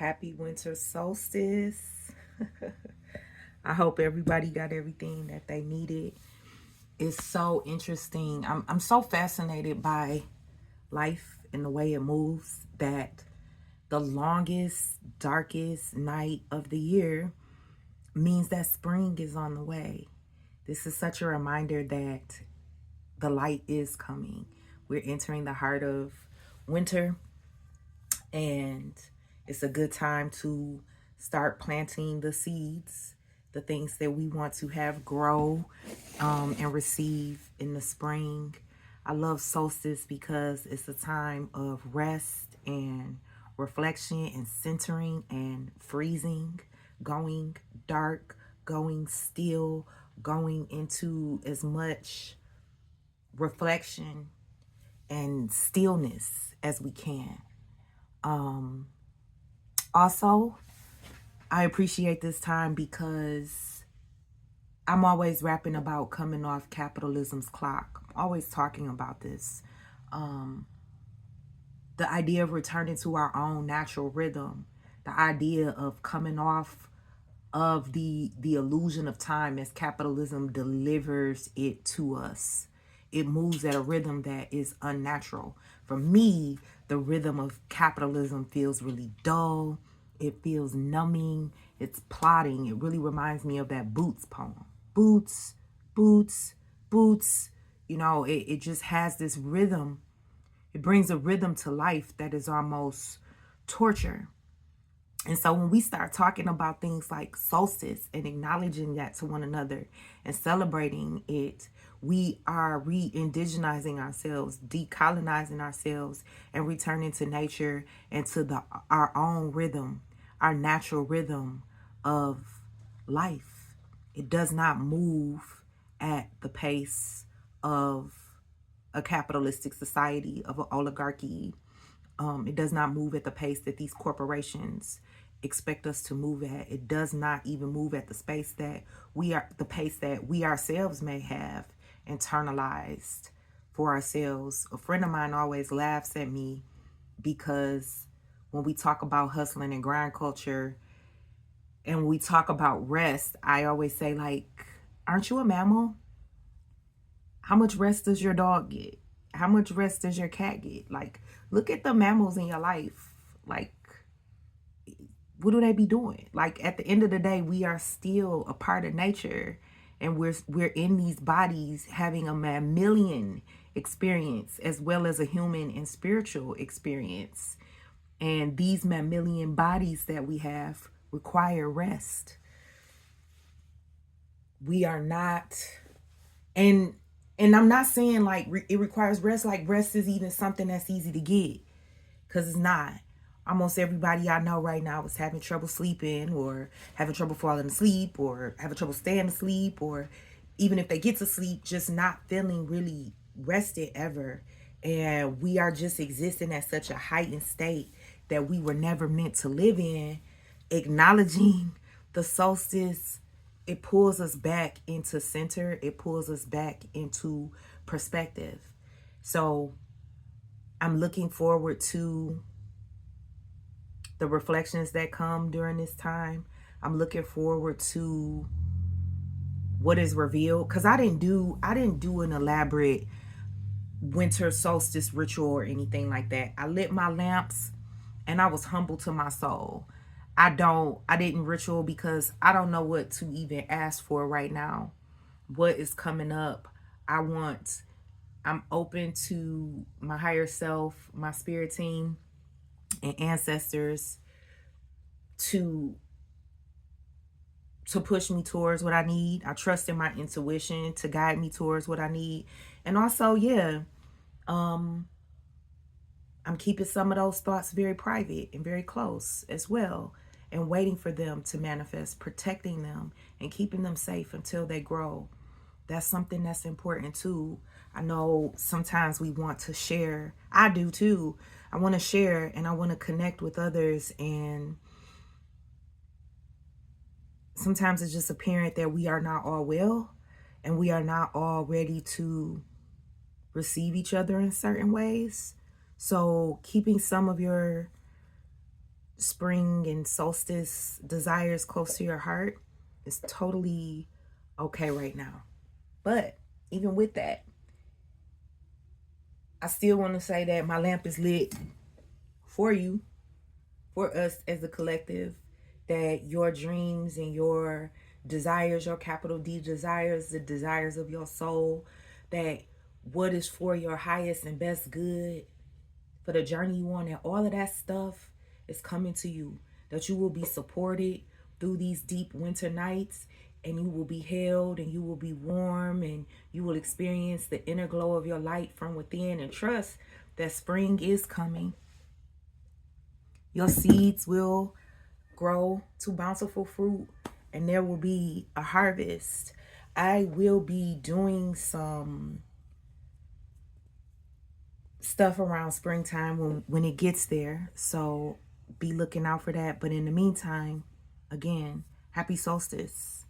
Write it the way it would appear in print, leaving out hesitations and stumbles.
Happy winter solstice. I hope everybody got everything that they needed. It's so interesting. I'm so fascinated by life and the way it moves that the longest, darkest night of the year means that spring is on the way. This is such a reminder that the light is coming. We're entering the heart of winter, and it's a good time to start planting the seeds, the things that we want to have grow and receive in the spring. I love solstice because it's a time of rest and reflection and centering and freezing, going dark, going still, going into as much reflection and stillness as we can. Also, I appreciate this time because I'm always rapping about coming off capitalism's clock. I'm always talking about this. The idea of returning to our own natural rhythm, the idea of coming off of the illusion of time as capitalism delivers it to us. It moves at a rhythm that is unnatural. For me, the rhythm of capitalism feels really dull. It feels numbing. It's plotting. It really reminds me of that Boots poem. Boots, boots, boots. It just has this rhythm. It brings a rhythm to life that is almost torture. And so when we start talking about things like solstice and acknowledging that to one another and celebrating it, we are re-indigenizing ourselves, decolonizing ourselves, and returning to nature and to our own rhythm, our natural rhythm of life. It does not move at the pace of a capitalistic society, of an oligarchy. It does not move at the pace that these corporations expect us to move at. It does not even move at the pace that we ourselves may have internalized for ourselves. A friend of mine always laughs at me because when we talk about hustling and grind culture and we talk about rest, I always say, like, aren't you a mammal? How much rest does your dog get? How much rest does your cat get? Like, look at the mammals in your life. Like, what do they be doing? Like, at the end of the day, we are still a part of nature, and we're in these bodies having a mammalian experience as well as a human and spiritual experience. And these mammalian bodies that we have require rest. We are not, and I'm not saying like it requires rest, like rest is even something that's easy to get, because it's not. Almost everybody I know right now is having trouble sleeping, or having trouble falling asleep, or having trouble staying asleep, or even if they get to sleep, just not feeling really rested ever. And we are just existing at such a heightened state that we were never meant to live in. Acknowledging the solstice, it pulls us back into center. It pulls us back into perspective. So I'm looking forward to the reflections that come during this time. I'm looking forward to what is revealed, because I didn't do an elaborate winter solstice ritual or anything like that. I lit my lamps and I was humble to my soul. I didn't ritual because I don't know what to even ask for right now. What is coming up? I'm open to my higher self, my spirit team, and ancestors to push me towards what I need. I trust in my intuition to guide me towards what I need. And also, yeah, I'm keeping some of those thoughts very private and very close as well, and waiting for them to manifest, protecting them and keeping them safe until they grow. That's something that's important too. I know sometimes we want to share. I do too. I want to share and I want to connect with others, and sometimes it's just apparent that we are not all well and we are not all ready to receive each other in certain ways. So keeping some of your spring and solstice desires close to your heart, it's totally okay right now. But even with that, I still want to say that my lamp is lit for you, for us as a collective, that your dreams and your desires, your capital D desires, the desires of your soul, that what is for your highest and best good, for the journey you want, and all of that stuff is coming to you. That you will be supported through these deep winter nights, and you will be held, and you will be warm, and you will experience the inner glow of your light from within, and trust that spring is coming. Your seeds will grow to bountiful fruit, and there will be a harvest. I will be doing some stuff around springtime when it gets there, so be looking out for that. But in the meantime, again, happy solstice.